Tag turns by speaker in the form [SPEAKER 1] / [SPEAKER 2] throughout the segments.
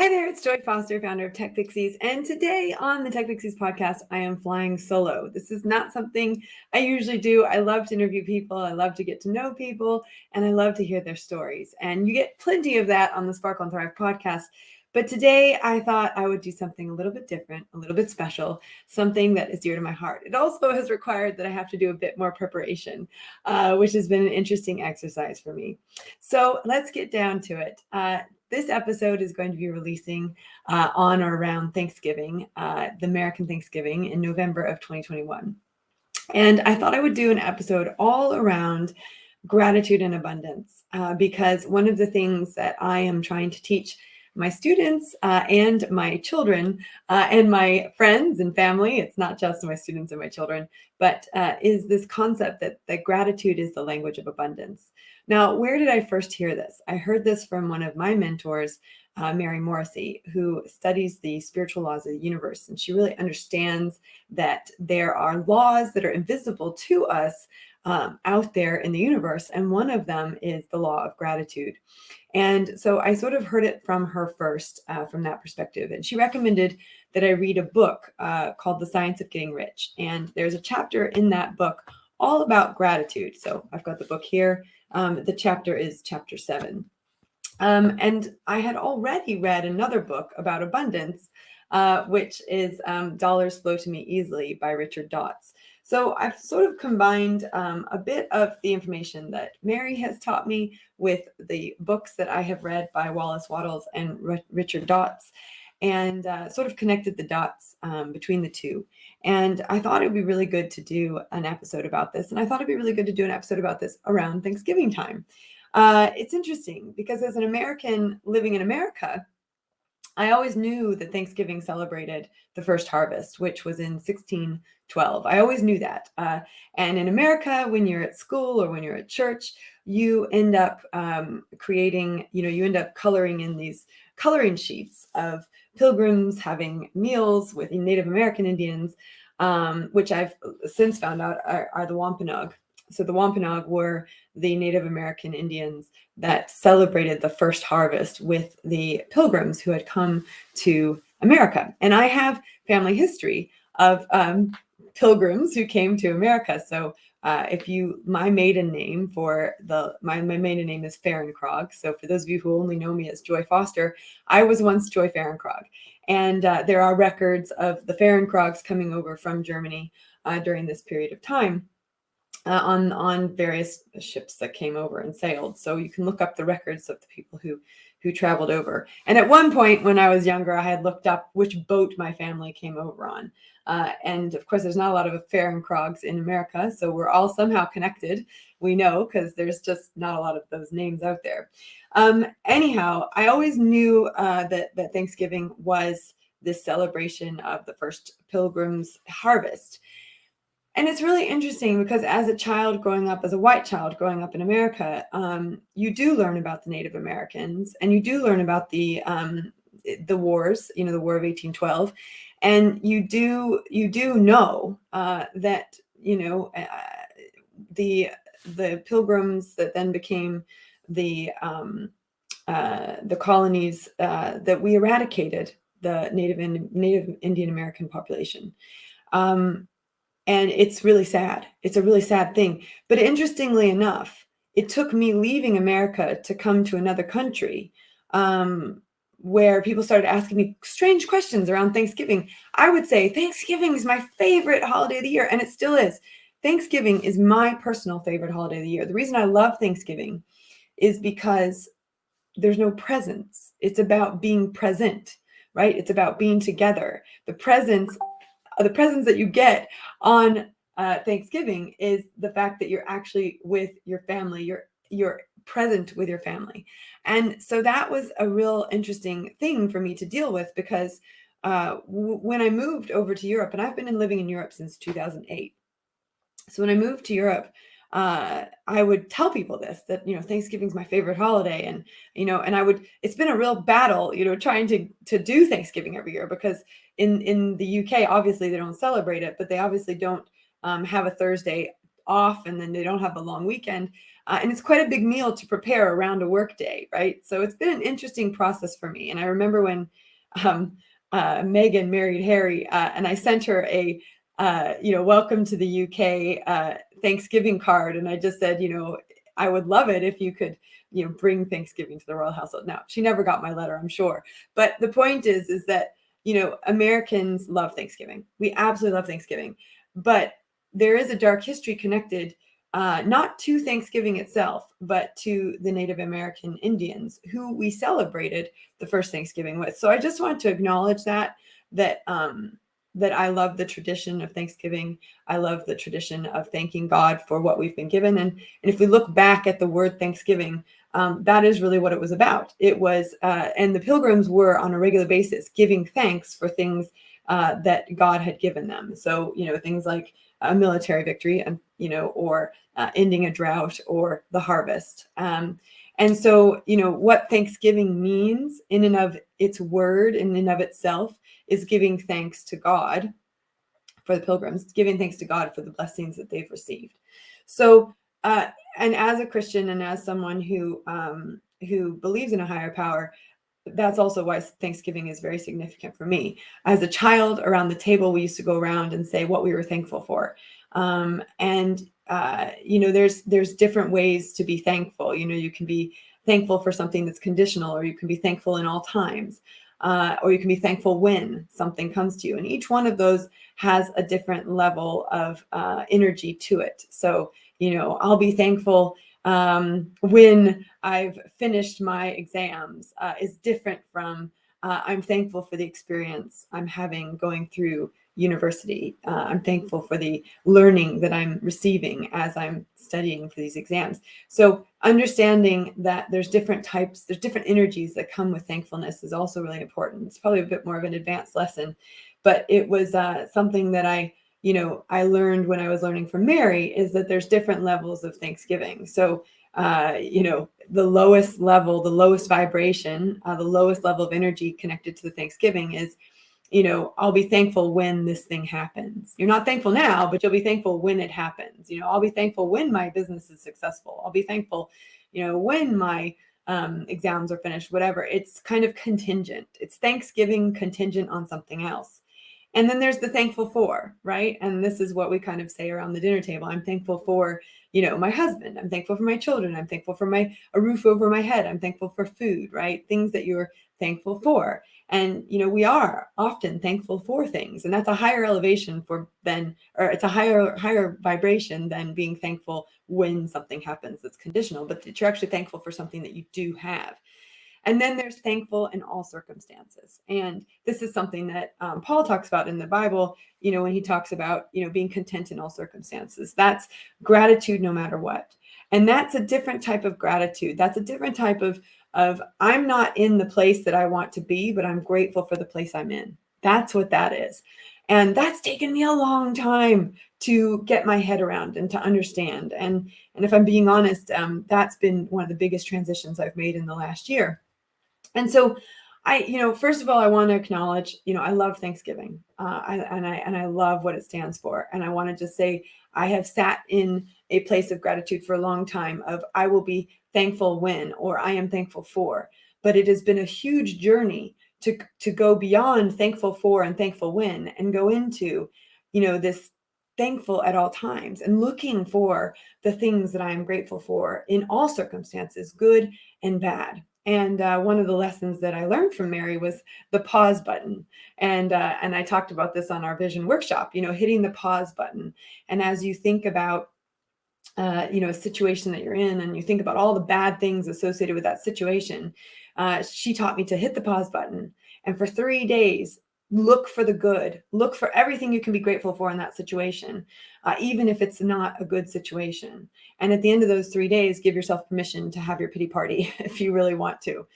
[SPEAKER 1] Hi there, it's Joy Foster, founder of TechPixies, and today on the TechPixies podcast, I am flying solo. This is not something I usually do. I love to interview people, I love to get to know people, and I love to hear their stories. And you get plenty of that on the Sparkle and Thrive podcast. But today I thought I would do something a little bit different, a little bit special, something that is dear to my heart. It also has required that I have to do a bit more preparation, which has been an interesting exercise for me. So let's get down to it. This episode is going to be releasing on or around Thanksgiving, the American Thanksgiving in November of 2021. And I thought I would do an episode all around gratitude and abundance because one of the things that I am trying to teach my students and my children and my friends and family, it's not just my students and my children, but is this concept that gratitude is the language of abundance. Now, where did I first hear this? I heard this from one of my mentors, Mary Morrissey, who studies the spiritual laws of the universe. And she really understands that there are laws that are invisible to us out there in the universe. And one of them is the law of gratitude. And so I sort of heard it from her first, from that perspective. And she recommended that I read a book called The Science of Getting Rich. And there's a chapter in that book all about gratitude. So I've got the book here. The chapter is chapter 7. And I had already read another book about abundance, which is Dollars Flow to Me Easily by Richard Dotts. So I've sort of combined a bit of the information that Mary has taught me with the books that I have read by Wallace Wattles and Richard Dotts, and sort of connected the dots between the two. And I thought it would be really good to do an episode about this. And I thought it'd be really good to do an episode about this around Thanksgiving time. It's interesting because as an American living in America, I always knew that Thanksgiving celebrated the first harvest, which was in 1612. I always knew that. And in America, when you're at school or when you're at church, you end up you end up coloring in these coloring sheets of pilgrims having meals with Native American Indians, which I've since found out are the Wampanoag. So the Wampanoag were the Native American Indians that celebrated the first harvest with the pilgrims who had come to America. And I have family history of pilgrims who came to America. So my maiden name my maiden name is Fahrenkrog. So for those of you who only know me as Joy Foster, I was once Joy Fahrenkrog. And there are records of the Fahrenkrogs coming over from Germany during this period of time. On various ships that came over and sailed. So you can look up the records of the people who traveled over. And at one point when I was younger, I had looked up which boat my family came over on. And of course, there's not a lot of Fahrenkrogs in America, so we're all somehow connected. We know because there's just not a lot of those names out there. Anyhow, I always knew that Thanksgiving was this celebration of the first pilgrim's harvest. And it's really interesting because as a child growing up, as a white child growing up in America, you do learn about the Native Americans and you do learn about the wars, the War of 1812. And you do know that, the pilgrims that then became the colonies that we eradicated the Native Indian American population. And it's really sad. It's a really sad thing. But interestingly enough, it took me leaving America to come to another country where people started asking me strange questions around Thanksgiving. I would say Thanksgiving is my favorite holiday of the year, and it still is. Thanksgiving is my personal favorite holiday of the year. The reason I love Thanksgiving is because there's no presents. It's about being present, right? It's about being together. The presents that you get on Thanksgiving is the fact that you're actually with your family. You're present with your family. And so that was a real interesting thing for me to deal with because when I moved over to Europe, and I've been living in Europe since 2008. So when I moved to Europe, I would tell people this, that, Thanksgiving's my favorite holiday. And, it's been a real battle, trying to do Thanksgiving every year because in the UK, obviously they don't celebrate it, but they obviously don't have a Thursday off and then they don't have a long weekend. And it's quite a big meal to prepare around a work day, right? So it's been an interesting process for me. And I remember when um, Meghan married Harry, and I sent her a welcome to the UK Thanksgiving card, and I just said, I would love it if you could, bring Thanksgiving to the royal household. Now, she never got my letter, I'm sure, but the point is that Americans love Thanksgiving. We absolutely love Thanksgiving, but there is a dark history connected, not to Thanksgiving itself, but to the Native American Indians who we celebrated the first Thanksgiving with. So I just want to acknowledge that that I love the tradition of Thanksgiving. I love the tradition of thanking God for what we've been given. And if we look back at the word Thanksgiving, that is really what it was about. It was, and the pilgrims were on a regular basis giving thanks for things that God had given them. So, things like a military victory, and or ending a drought or the harvest. And so, what Thanksgiving means in and of its word, in and of itself, is giving thanks to God for the pilgrims, giving thanks to God for the blessings that they've received. So, and as a Christian and as someone who believes in a higher power, that's also why Thanksgiving is very significant for me. As a child, around the table, we used to go around and say what we were thankful for. There's different ways to be thankful. You can be thankful for something that's conditional, or you can be thankful in all times, or you can be thankful when something comes to you. And each one of those has a different level of energy to it. So, I'll be thankful when I've finished my exams, is different from I'm thankful for the experience I'm having going through university. I'm thankful for the learning that I'm receiving as I'm studying for these exams. So understanding that there's different energies that come with thankfulness is also really important. It's probably a bit more of an advanced lesson, but it was something that I learned when I was learning from Mary, is that there's different levels of Thanksgiving. So, the lowest level, the lowest vibration, the lowest level of energy connected to the Thanksgiving is, I'll be thankful when this thing happens. You're not thankful now, but you'll be thankful when it happens. I'll be thankful when my business is successful. I'll be thankful, when my exams are finished, whatever. It's kind of contingent. It's Thanksgiving contingent on something else. And then there's the thankful for, right? And this is what we kind of say around the dinner table. I'm thankful for, my husband. I'm thankful for my children. I'm thankful for a roof over my head. I'm thankful for food, right? Things that you're thankful for. And, we are often thankful for things, and that's a higher elevation it's a higher vibration than being thankful when something happens that's conditional, but that you're actually thankful for something that you do have. And then there's thankful in all circumstances. And this is something that Paul talks about in the Bible, when he talks about, being content in all circumstances. That's gratitude no matter what. And that's a different type of gratitude. That's a different type of I'm not in the place that I want to be, but I'm grateful for the place I'm in. That's what that is. And that's taken me a long time to get my head around and to understand. And if I'm being honest, that's been one of the biggest transitions I've made in the last year. And so first of all, I want to acknowledge, I love Thanksgiving, I love what it stands for. And I want to just say, I have sat in a place of gratitude for a long time of I will be thankful when, or I am thankful for. But it has been a huge journey to go beyond thankful for and thankful when, and go into, this thankful at all times, and looking for the things that I am grateful for in all circumstances, good and bad. And one of the lessons that I learned from Mary was the pause button. And I talked about this on our vision workshop, hitting the pause button. And as you think about, a situation that you're in, and you think about all the bad things associated with that situation, she taught me to hit the pause button. And for 3 days, look for the good, look for everything you can be grateful for in that situation, even if it's not a good situation. And at the end of those 3 days, give yourself permission to have your pity party if you really want to.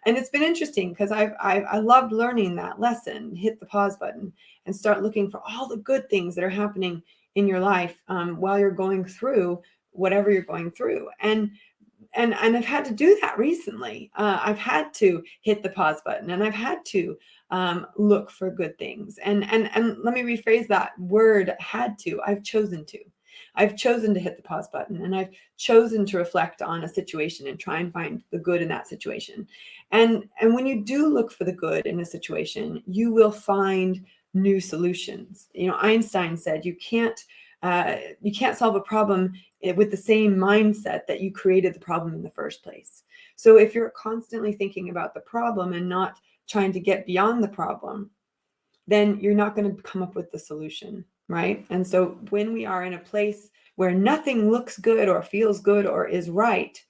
[SPEAKER 1] And it's been interesting because I loved learning that lesson. Hit the pause button and start looking for all the good things that are happening in your life while you're going through whatever you're going through. And I've had to do that recently. I've had to hit the pause button, and I've had to look for good things. And let me rephrase that word, had to. I've chosen to. I've chosen to hit the pause button, and I've chosen to reflect on a situation and try and find the good in that situation. And when you do look for the good in a situation, you will find new solutions. Einstein said you can't solve a problem with the same mindset that you created the problem in the first place. So if you're constantly thinking about the problem and not trying to get beyond the problem, then you're not going to come up with the solution, right? And so when we are in a place where nothing looks good or feels good or is right,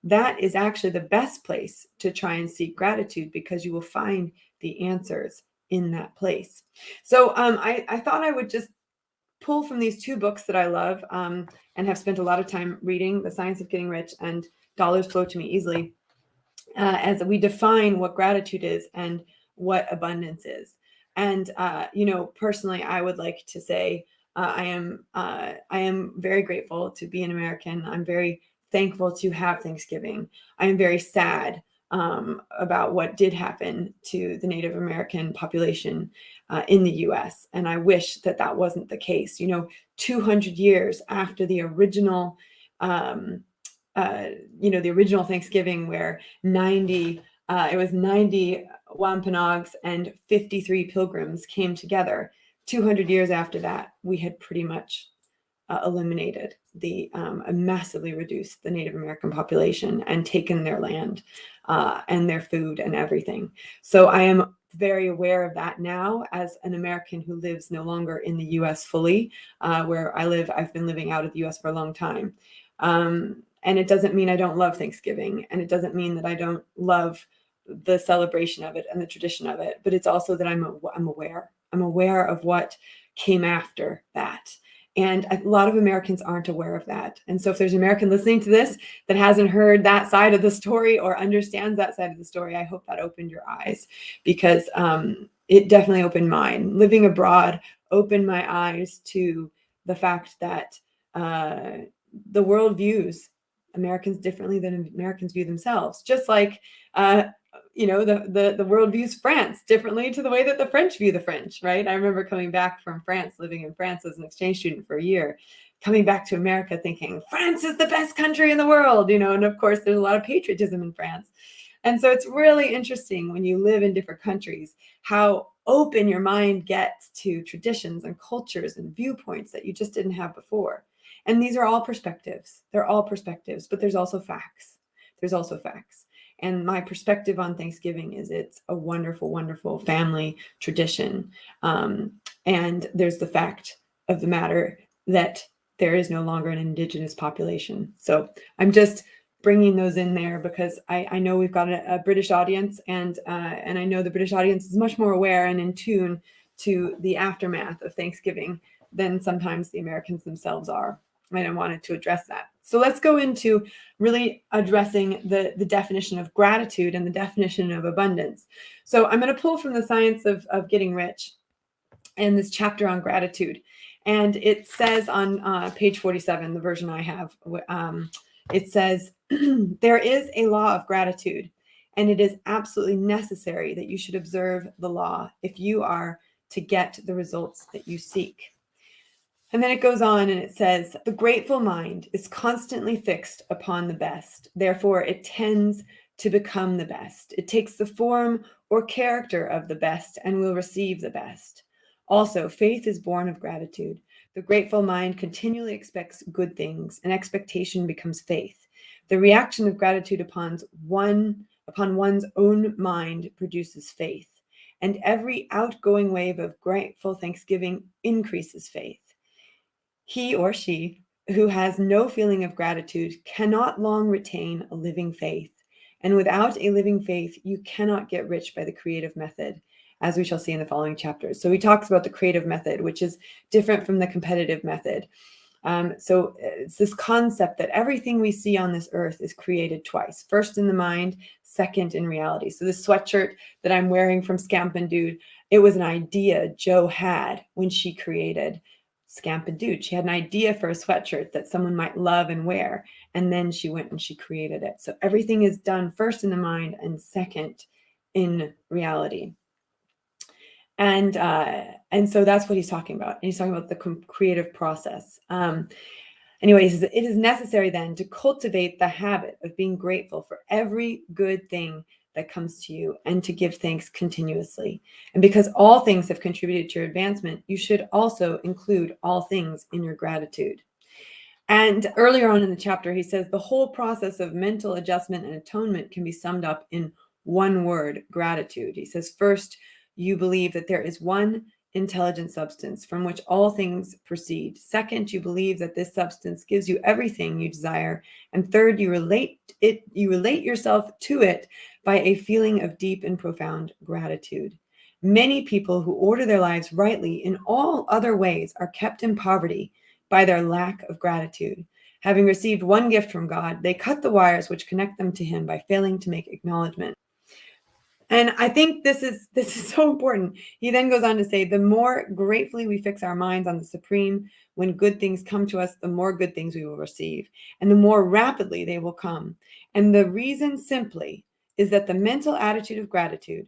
[SPEAKER 1] that is actually the best place to try and seek gratitude, because you will find the answers in that place. So I thought I would just pull from these two books that I love and have spent a lot of time reading, The Science of Getting Rich and Dollars Flow to Me Easily, as we define what gratitude is and what abundance is. And personally, I would like to say I am very grateful to be an American. I'm very thankful to have Thanksgiving. I am very sad about what did happen to the Native American population in the U.S. And I wish that that wasn't the case. 200 years after the original the original Thanksgiving, where it was 90 Wampanoags and 53 Pilgrims came together. 200 years after that, we had pretty much eliminated massively reduced the Native American population and taken their land and their food and everything. So I am very aware of that now as an American who lives no longer in the U.S. fully. Where I live, I've been living out of the U.S. for a long time. And it doesn't mean I don't love Thanksgiving, and it doesn't mean that I don't love the celebration of it and the tradition of it, but it's also that I'm aware. I'm aware of what came after that. And a lot of Americans aren't aware of that. And so if there's an American listening to this that hasn't heard that side of the story or understands that side of the story, I hope that opened your eyes, because it definitely opened mine. Living abroad opened my eyes to the fact that the world views Americans differently than Americans view themselves. Just like, the world views France differently to the way that the French view the French, right? I remember coming back from France, living in France as an exchange student for a year, coming back to America thinking, France is the best country in the world, and of course there's a lot of patriotism in France. And so it's really interesting when you live in different countries, how open your mind gets to traditions and cultures and viewpoints that you just didn't have before. And these are all perspectives. They're all perspectives, but there's also facts. There's also facts. And my perspective on Thanksgiving is it's a wonderful, wonderful family tradition. And there's the fact of the matter that there is no longer an indigenous population. So I'm just bringing those in there because I know we've got a British audience, and I know the British audience is much more aware and in tune to the aftermath of Thanksgiving than sometimes the Americans themselves are. And I wanted to address that. So let's go into really addressing the definition of gratitude and the definition of abundance. So I'm going to pull from The Science of Getting Rich and this chapter on gratitude. And it says on page 47, the version I have, it says, there is a law of gratitude, and it is absolutely necessary that you should observe the law if you are to get the results that you seek. And then it goes on and it says, the grateful mind is constantly fixed upon the best. Therefore, it tends to become the best. It takes the form or character of the best and will receive the best. Also, faith is born of gratitude. The grateful mind continually expects good things, and expectation becomes faith. The reaction of gratitude upon one's own mind produces faith, and every outgoing wave of grateful thanksgiving increases faith. He or she who has no feeling of gratitude cannot long retain a living faith. And without a living faith, you cannot get rich by the creative method, as we shall see in the following chapters. So he talks about the creative method, which is different from the competitive method. So it's this concept that everything we see on this earth is created twice. First in the mind, second in reality. So this sweatshirt that I'm wearing from Scampin' Dude, it was an idea Jo had when she created Scampin' Dude. She had an idea for a sweatshirt that someone might love and wear, and then she went and she created it. So everything is done first in the mind and second in reality. And so that's what he's talking about. And he's talking about the creative process. Anyways, it is necessary then to cultivate the habit of being grateful for every good thing that comes to you and to give thanks continuously. And because all things have contributed to your advancement, you should also include all things in your gratitude. And earlier on in the chapter, he says the whole process of mental adjustment and atonement can be summed up in one word: gratitude. He says, first, you believe that there is one intelligent substance from which all things proceed. Second, you believe that this substance gives you everything you desire. And third, you relate yourself to it by a feeling of deep and profound gratitude. Many people who order their lives rightly in all other ways are kept in poverty by their lack of gratitude. Having received one gift from God, they cut the wires which connect them to him by failing to make acknowledgement. And I think this is so important. He then goes on to say, the more gratefully we fix our minds on the Supreme, when good things come to us, the more good things we will receive, and the more rapidly they will come. And the reason simply is that the mental attitude of gratitude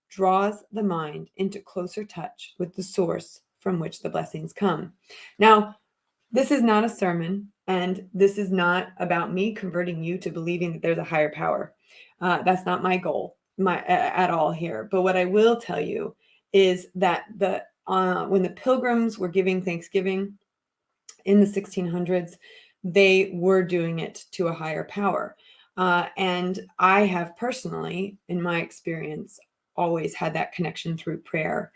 [SPEAKER 1] draws the mind into closer touch with the source from which the blessings come. Now, this is not a sermon, and this is not about me converting you to believing that there's a higher power. That's not my goal at all here. But what I will tell you is that when the Pilgrims were giving Thanksgiving in the 1600s, they were doing it to a higher power. And I have personally, in my experience, always had that connection through prayer.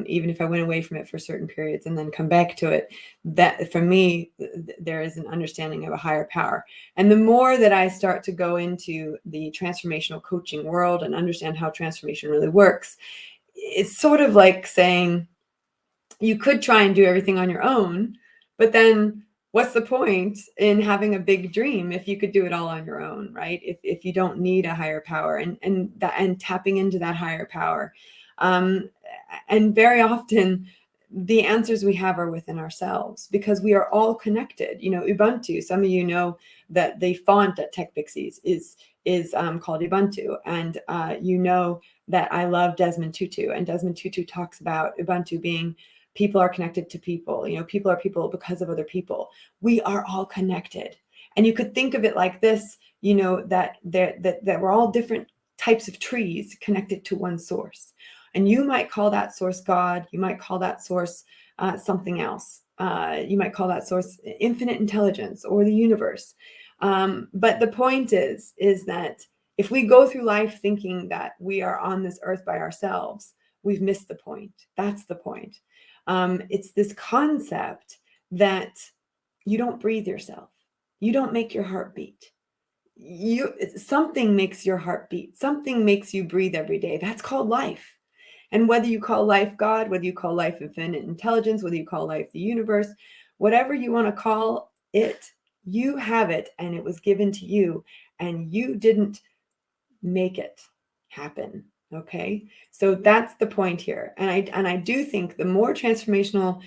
[SPEAKER 1] Even if I went away from it for certain periods and then come back to it, that for me, there is an understanding of a higher power. And the more that I start to go into the transformational coaching world and understand how transformation really works, it's sort of like saying you could try and do everything on your own, but then what's the point in having a big dream if you could do it all on your own, right? If you don't need a higher power and tapping into that higher power. And very often the answers we have are within ourselves because we are all connected. You know, Ubuntu, some of you know that the font at TechPixies is called Ubuntu. And you know that I love Desmond Tutu, and Desmond Tutu talks about Ubuntu being people are connected to people. You know, people are people because of other people. We are all connected. And you could think of it like this, you know, that we're all different types of trees connected to one source. And you might call that source God. You might call that source something else. You might call that source infinite intelligence or the universe. But the point is that if we go through life thinking that we are on this earth by ourselves, we've missed the point. That's the point. It's this concept that you don't breathe yourself. You don't make your heart beat. Something makes your heart beat. Something makes you breathe every day. That's called life. And whether you call life God, whether you call life infinite intelligence, whether you call life the universe, whatever you want to call it, you have it and it was given to you and you didn't make it happen. Okay, so that's the point here. And I do think the more transformational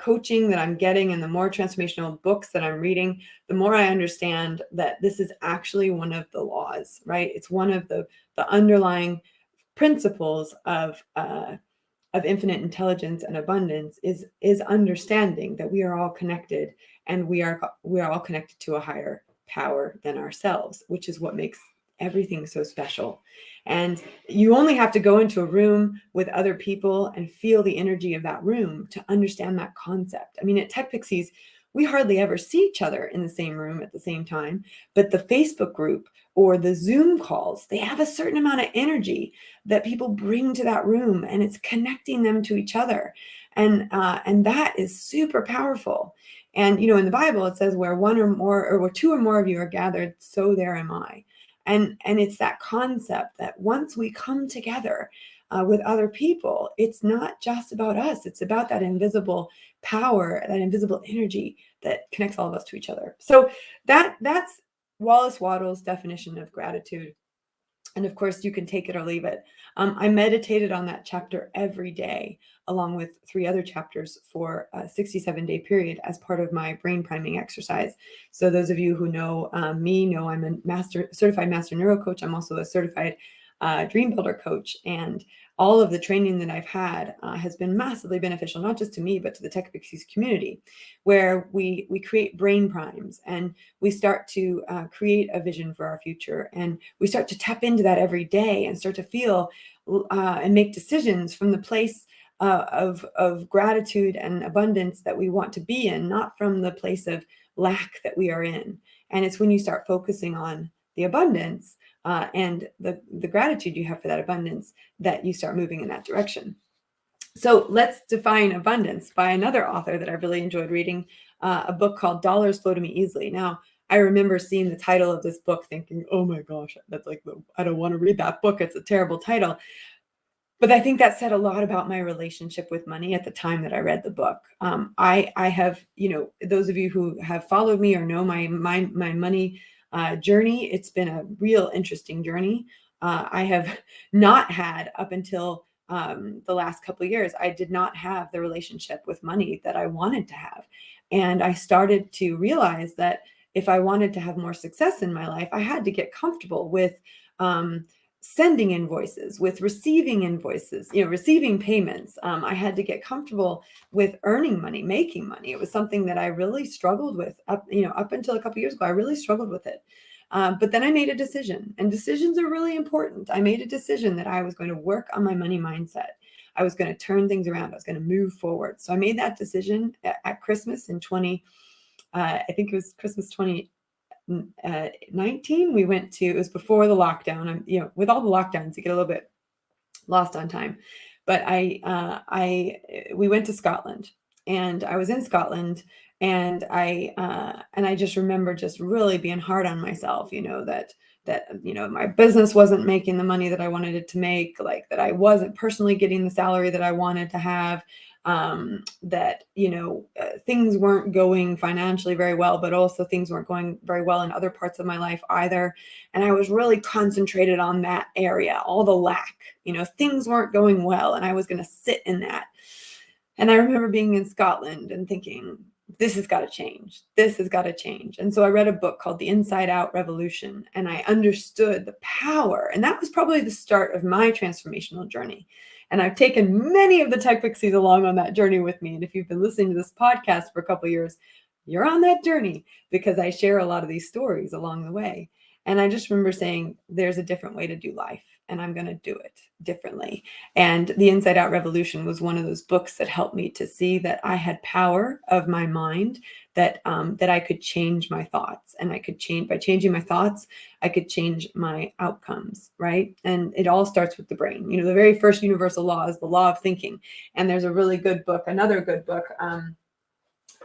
[SPEAKER 1] coaching that I'm getting and the more transformational books that I'm reading, the more I understand that this is actually one of the laws, right? It's one of the underlying principles of infinite intelligence and abundance is understanding that we are all connected and we are all connected to a higher power than ourselves, which is what makes everything so special. And you only have to go into a room with other people and feel the energy of that room to understand that concept. I mean, at TechPixies, we hardly ever see each other in the same room at the same time, but the Facebook group or the Zoom calls, they have a certain amount of energy that people bring to that room, and it's connecting them to each other. And that is super powerful. And, you know, in the Bible, it says where one or more, or where two or more of you are gathered, so there am I. And it's that concept that once we come together with other people, it's not just about us. It's about that invisible power, that invisible energy that connects all of us to each other. So that's Wallace Wattles' definition of gratitude. And of course, you can take it or leave it. I meditated on that chapter every day, along with 3 other chapters for a 67-day period as part of my brain priming exercise. So those of you who know me know I'm a certified master neurocoach. I'm also a certified dream builder coach, and all of the training that I've had has been massively beneficial, not just to me, but to the TechPixies community, where we create brain primes and we start to create a vision for our future. And we start to tap into that every day and start to feel and make decisions from the place of gratitude and abundance that we want to be in, not from the place of lack that we are in. And it's when you start focusing on the abundance and the gratitude you have for that abundance that you start moving in that direction. So let's define abundance by another author that I really enjoyed reading, a book called Dollars Flow to Me Easily. Now, I remember seeing the title of this book thinking, oh my gosh, that's like, I don't want to read that book. It's a terrible title. But I think that said a lot about my relationship with money at the time that I read the book. I have, those of you who have followed me or know my money journey, it's been a real interesting journey. I have not had up until the last couple of years, I did not have the relationship with money that I wanted to have. And I started to realize that if I wanted to have more success in my life, I had to get comfortable with sending invoices, with receiving invoices, receiving payments. I had to get comfortable with earning money, making money. It was something that I really struggled with up until a couple of years ago. I really struggled with it. But then I made a decision, and decisions are really important. I made a decision that I was going to work on my money mindset. I was going to turn things around. I was going to move forward. So I made that decision at Christmas in I think it was Christmas 2019. We went to, it was before the lockdown. With all the lockdowns, you get a little bit lost on time. But we went to Scotland, and I was in Scotland, and I just remember just really being hard on myself, that my business wasn't making the money that I wanted it to make, like that I wasn't personally getting the salary that I wanted to have, that things weren't going financially very well, but also things weren't going very well in other parts of my life either. And I was really concentrated on that area, all the lack, things weren't going well, and I was going to sit in that. And I remember being in Scotland and thinking, this has got to change. This has got to change. And so I read a book called The Inside Out Revolution, and I understood the power. And that was probably the start of my transformational journey. And I've taken many of the TechPixies along on that journey with me. And if you've been listening to this podcast for a couple of years, you're on that journey, because I share a lot of these stories along the way. And I just remember saying, there's a different way to do life, and I'm going to do it differently. And The Inside Out Revolution was one of those books that helped me to see that I had power of my mind, that I could change my thoughts, and by changing my thoughts, I could change my outcomes, right? And it all starts with the brain. The very first universal law is the law of thinking. And there's a really good book, another good book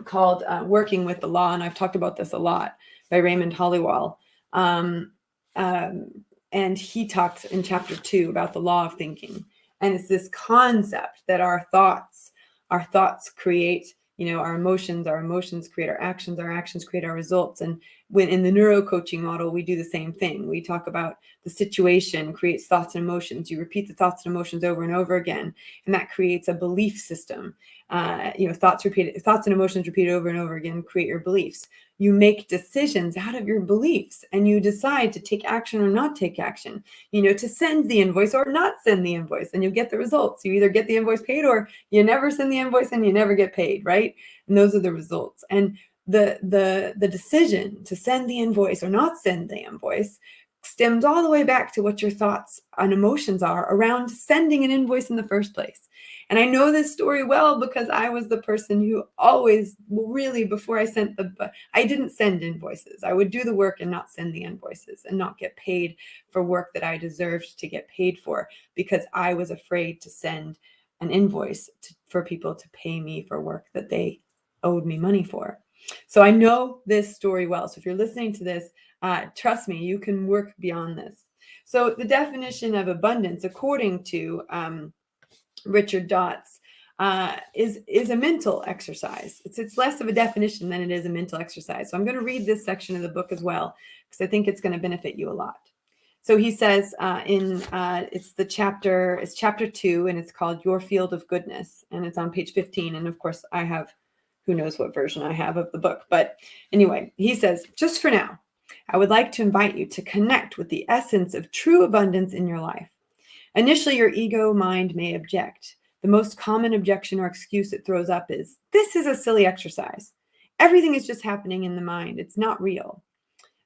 [SPEAKER 1] called Working with the Law. And I've talked about this a lot, by Raymond Hollywell. And he talks in chapter 2 about the law of thinking. And it's this concept that our thoughts create, our emotions create our actions create our results. And when in the neuro coaching model, we do the same thing. We talk about the situation creates thoughts and emotions. You repeat the thoughts and emotions over and over again, and that creates a belief system. Thoughts and emotions repeated over and over again create your beliefs. You make decisions out of your beliefs, and you decide to take action or not take action, to send the invoice or not send the invoice, and you get the results. You either get the invoice paid, or you never send the invoice and you never get paid, right? And those are the results. And the decision to send the invoice or not send the invoice stems all the way back to what your thoughts and emotions are around sending an invoice in the first place. And I know this story well, because I was the person who always really, before I didn't send invoices. I would do the work and not send the invoices, and not get paid for work that I deserved to get paid for, because I was afraid to send an invoice for people to pay me for work that they owed me money for. So I know this story well. So if you're listening to this, trust me, you can work beyond this. So the definition of abundance, according to Richard Dotz, is a mental exercise. It's less of a definition than it is a mental exercise. So I'm going to read this section of the book as well, because I think it's going to benefit you a lot. So he says it's chapter 2, and it's called Your Field of Goodness, and it's on page 15. And of course, I have, who knows what version I have of the book. But anyway, he says, just for now, I would like to invite you to connect with the essence of true abundance in your life. Initially, your ego mind may object. The most common objection or excuse it throws up is, this is a silly exercise. Everything is just happening in the mind. It's not real.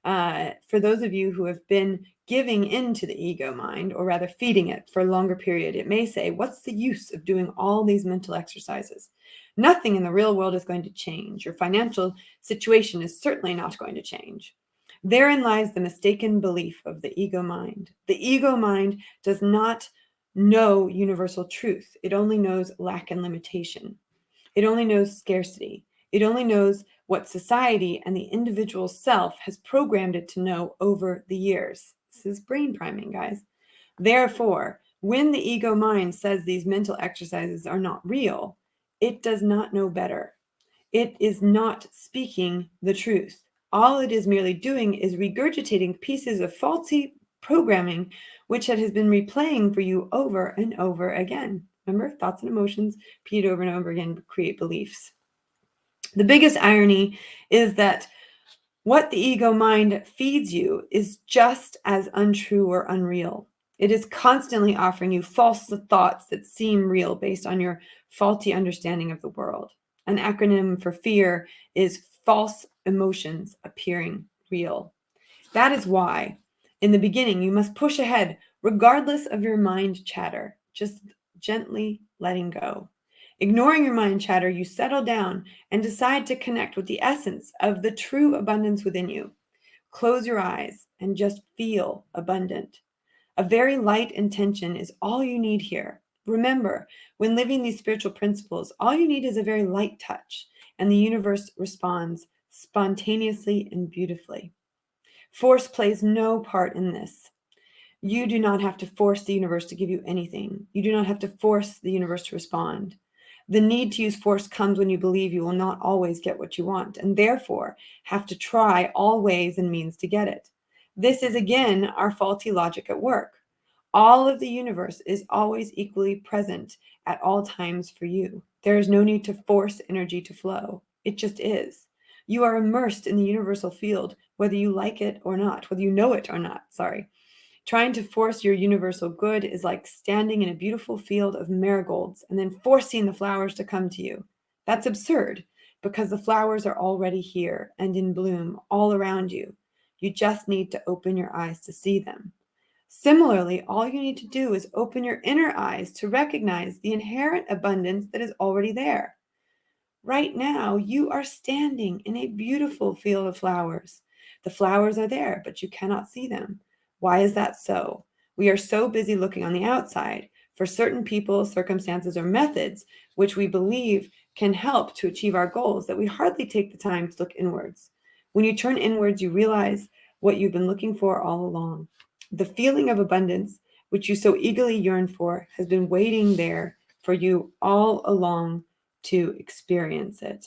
[SPEAKER 1] For those of you who have been giving into the ego mind, or rather feeding it for a longer period, it may say, what's the use of doing all these mental exercises? Nothing in the real world is going to change. Your financial situation is certainly not going to change. Therein lies the mistaken belief of the ego mind. The ego mind does not know universal truth. It only knows lack and limitation. It only knows scarcity. It only knows what society and the individual self has programmed it to know over the years. This is brain priming, guys. Therefore, when the ego mind says these mental exercises are not real, it does not know better. It is not speaking the truth. All it is merely doing is regurgitating pieces of faulty programming, which it has been replaying for you over and over again. Remember, thoughts and emotions repeated over and over again create beliefs. The biggest irony is that what the ego mind feeds you is just as untrue or unreal. It is constantly offering you false thoughts that seem real based on your faulty understanding of the world. An acronym for fear is false emotions appearing real. That is why, in the beginning, you must push ahead regardless of your mind chatter, just gently letting go. Ignoring your mind chatter, you settle down and decide to connect with the essence of the true abundance within you. Close your eyes and just feel abundant. A very light intention is all you need here. Remember, when living these spiritual principles, all you need is a very light touch, and the universe responds spontaneously and beautifully. Force plays no part in this. You do not have to force the universe to give you anything. You do not have to force the universe to respond. The need to use force comes when you believe you will not always get what you want, and therefore have to try all ways and means to get it. This is again our faulty logic at work. All of the universe is always equally present at all times for you. There is no need to force energy to flow. It just is. You are immersed in the universal field, whether you like it or not, whether you know it or not, sorry. Trying to force your universal good is like standing in a beautiful field of marigolds and then forcing the flowers to come to you. That's absurd because the flowers are already here and in bloom all around you. You just need to open your eyes to see them. Similarly, all you need to do is open your inner eyes to recognize the inherent abundance that is already there. Right now, you are standing in a beautiful field of flowers. The flowers are there, but you cannot see them. Why is that so? We are so busy looking on the outside for certain people, circumstances, or methods which we believe can help to achieve our goals that we hardly take the time to look inwards. When you turn inwards, you realize what you've been looking for all along. The feeling of abundance, which you so eagerly yearn for, has been waiting there for you all along to experience it.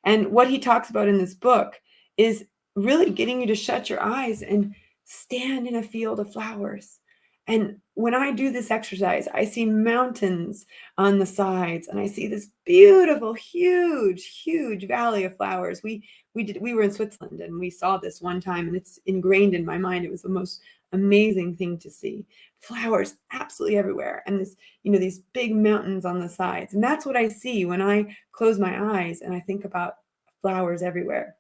[SPEAKER 1] And what he talks about in this book is really getting you to shut your eyes and stand in a field of flowers. And when I do this exercise, I see mountains on the sides and I see this beautiful, huge valley of flowers. We were in Switzerland and we saw this one time and it's ingrained in my mind. It was the most amazing thing to see. Flowers absolutely everywhere. And this, these big mountains on the sides. And that's what I see when I close my eyes and I think about flowers everywhere.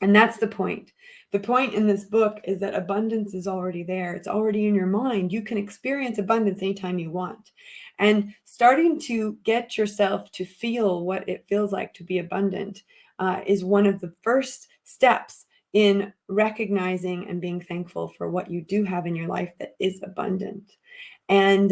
[SPEAKER 1] And that's the point. The point in this book is that abundance is already there. It's already in your mind. You can experience abundance anytime you want. And starting to get yourself to feel what it feels like to be abundant is one of the first steps in recognizing and being thankful for what you do have in your life that is abundant. And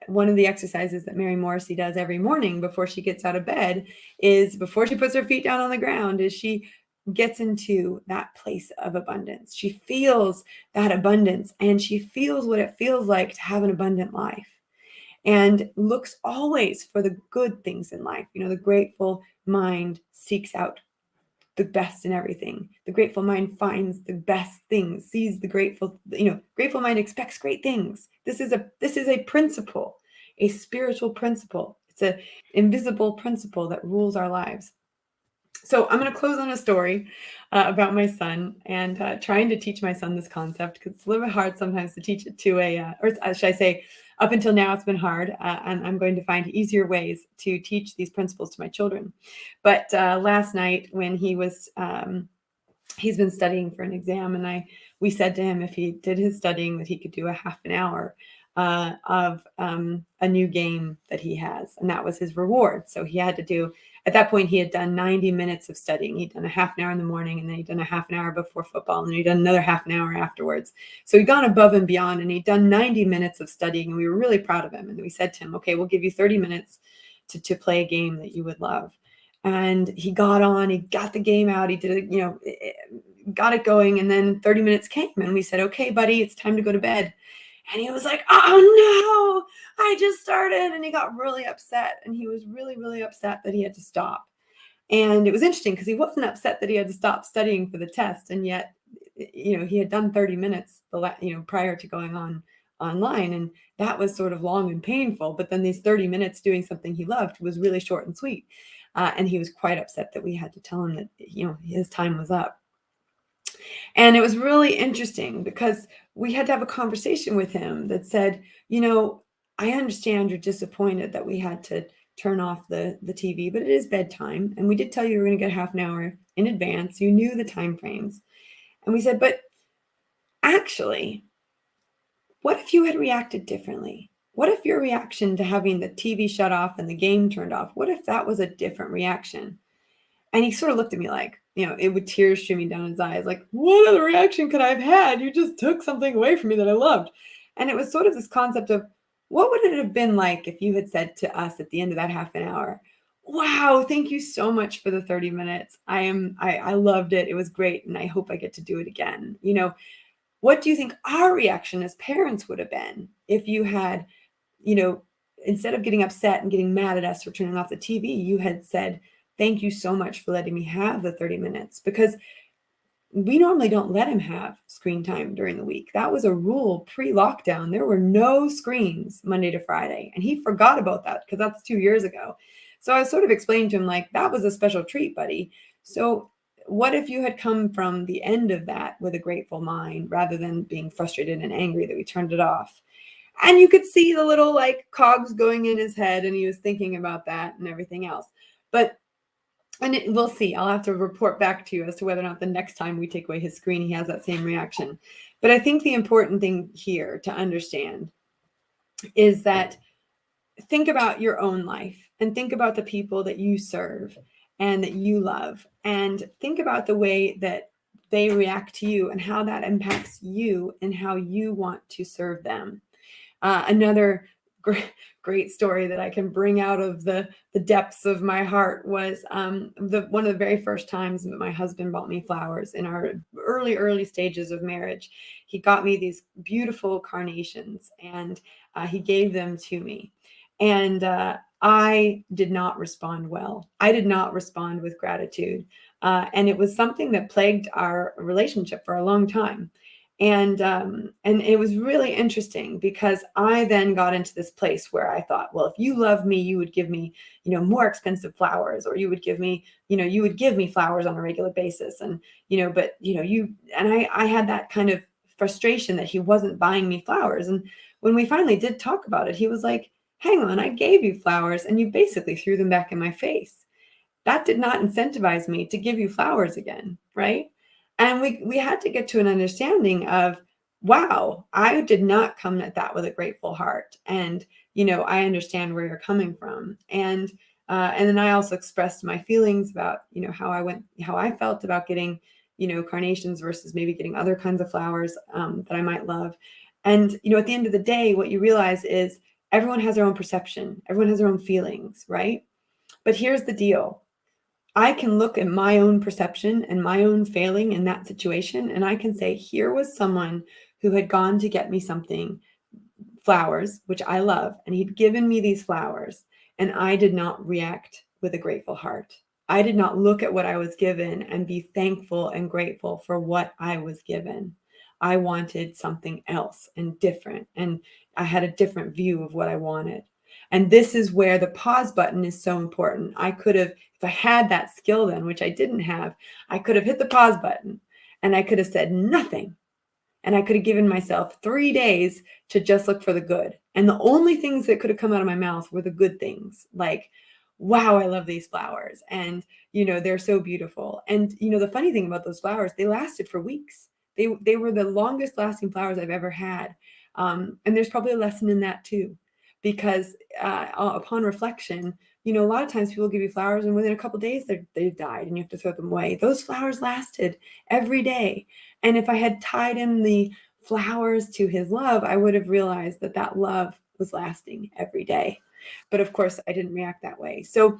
[SPEAKER 1] one of the exercises that Mary Morrissey does every morning before she gets out of bed is, before she puts her feet down on the ground, is she gets into that place of abundance. She feels that abundance and she feels what it feels like to have an abundant life, and looks always for the good things in life. The grateful mind seeks out the best in everything. The grateful mind finds the best things, sees the grateful mind expects great things. This is a principle, a spiritual principle. It's an invisible principle that rules our lives. So I'm going to close on a story about my son and trying to teach my son this concept, because it's a little bit hard sometimes to teach it to or should I say, up until now, it's been hard. And I'm going to find easier ways to teach these principles to my children. But last night when he's been studying for an exam, and we said to him if he did his studying that he could do a half an hour of a new game that he has, and that was his reward. So he had to do, at that point he had done 90 minutes of studying. He'd done a half an hour in the morning, and then he'd done a half an hour before football, and then he'd done another half an hour afterwards. So he'd gone above and beyond, and he'd done 90 minutes of studying, and we were really proud of him. And we said to him, okay, we'll give you 30 minutes to play a game that you would love. And he got on, he got the game out, he did it, got it going. And then 30 minutes came, and we said, okay, buddy, it's time to go to bed. And he was like, oh no, I just started. And he got really upset. And he was really, really upset that he had to stop. And it was interesting because he wasn't upset that he had to stop studying for the test. And yet, he had done 30 minutes, prior to going online. And that was sort of long and painful. But then these 30 minutes doing something he loved was really short and sweet. And he was quite upset that we had to tell him that, his time was up. And it was really interesting because we had to have a conversation with him that said, I understand you're disappointed that we had to turn off the TV, but it is bedtime. And we did tell you we were going to get half an hour in advance. You knew the time frames. And we said, but actually, what if you had reacted differently? What if your reaction to having the TV shut off and the game turned off, what if that was a different reaction? And he sort of looked at me like, it with tears streaming down his eyes, like, what other reaction could I have had? You just took something away from me that I loved. And it was sort of this concept of, what would it have been like if you had said to us at the end of that half an hour, wow, thank you so much for the 30 minutes. I loved it. It was great. And I hope I get to do it again. What do you think our reaction as parents would have been if you had, instead of getting upset and getting mad at us for turning off the TV, you had said, thank you so much for letting me have the 30 minutes, because we normally don't let him have screen time during the week. That was a rule pre-lockdown. There were no screens Monday to Friday. And he forgot about that because that's 2 years ago. So I sort of explained to him, like, that was a special treat, buddy. So what if you had come from the end of that with a grateful mind rather than being frustrated and angry that we turned it off? And you could see the little cogs going in his head, and he was thinking about that and everything else. We'll see. I'll have to report back to you as to whether or not the next time we take away his screen, he has that same reaction. But I think the important thing here to understand is that think about your own life and think about the people that you serve and that you love, and think about the way that they react to you and how that impacts you and how you want to serve them. Another great story that I can bring out of the depths of my heart was one of the very first times that my husband bought me flowers in our early stages of marriage. He got me these beautiful carnations, and he gave them to me. And I did not respond well. I did not respond with gratitude. And it was something that plagued our relationship for a long time. And it was really interesting because I then got into this place where I thought, well, if you love me, you would give me, more expensive flowers, or you would give me, flowers on a regular basis. And, I had that kind of frustration that he wasn't buying me flowers. And when we finally did talk about it, he was like, hang on, I gave you flowers and you basically threw them back in my face. That did not incentivize me to give you flowers again, right? And we had to get to an understanding of, wow, I did not come at that with a grateful heart. And, I understand where you're coming from. And then I also expressed my feelings about, how I felt about getting, carnations versus maybe getting other kinds of flowers that I might love. And, at the end of the day, what you realize is everyone has their own perception. Everyone has their own feelings, right? But here's the deal. I can look at my own perception and my own failing in that situation, and I can say, here was someone who had gone to get me something, flowers, which I love, and he'd given me these flowers, and I did not react with a grateful heart. I did not look at what I was given and be thankful and grateful for what I was given. I wanted something else and different, and I had a different view of what I wanted. And this is where the pause button is so important. I could have, if I had that skill then, which I didn't have, I could have hit the pause button and I could have said nothing. And I could have given myself 3 days to just look for the good. And the only things that could have come out of my mouth were the good things, like, wow, I love these flowers. And, they're so beautiful. And, the funny thing about those flowers, they lasted for weeks. They were the longest lasting flowers I've ever had. And there's probably a lesson in that too, because upon reflection, a lot of times people give you flowers and within a couple of days they've died and you have to throw them away. Those flowers lasted every day. And if I had tied in the flowers to his love, I would have realized that that love was lasting every day. But of course, I didn't react that way. So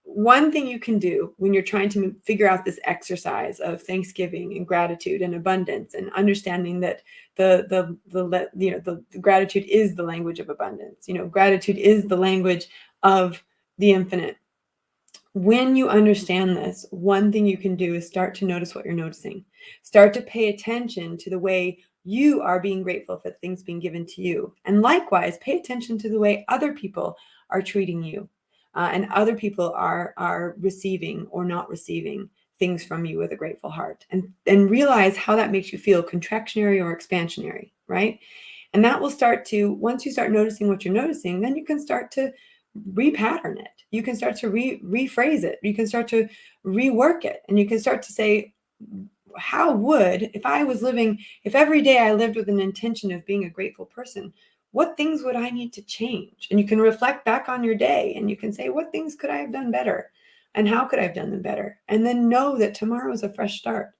[SPEAKER 1] one thing you can do when you're trying to figure out this exercise of thanksgiving and gratitude and abundance and understanding that the gratitude is the language of abundance. Gratitude is the language of the infinite. When you understand this, one thing you can do is start to notice what you're noticing. Start to pay attention to the way you are being grateful for things being given to you. And likewise, pay attention to the way other people are treating you. And other people are receiving or not receiving things from you with a grateful heart. And realize how that makes you feel, contractionary or expansionary, right? And that will start to, once you start noticing what you're noticing, then you can start to repattern it. You can start to rephrase it. You can start to rework it. And you can start to say, how would, if every day I lived with an intention of being a grateful person, what things would I need to change? And you can reflect back on your day and you can say, what things could I have done better? And how could I have done them better? And then know that tomorrow is a fresh start.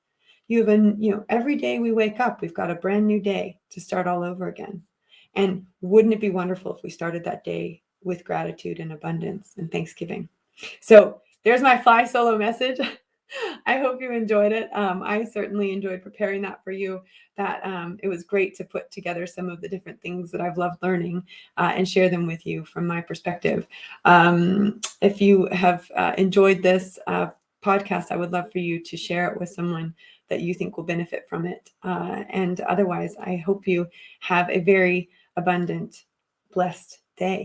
[SPEAKER 1] Every day we wake up, we've got a brand new day to start all over again. And wouldn't it be wonderful if we started that day with gratitude and abundance and thanksgiving? So there's my fly solo message. I hope you enjoyed it. I certainly enjoyed preparing that for you. That it was great to put together some of the different things that I've loved learning and share them with you from my perspective. If you have enjoyed this podcast, I would love for you to share it with someone that you think will benefit from it. And otherwise, I hope you have a very abundant, blessed day.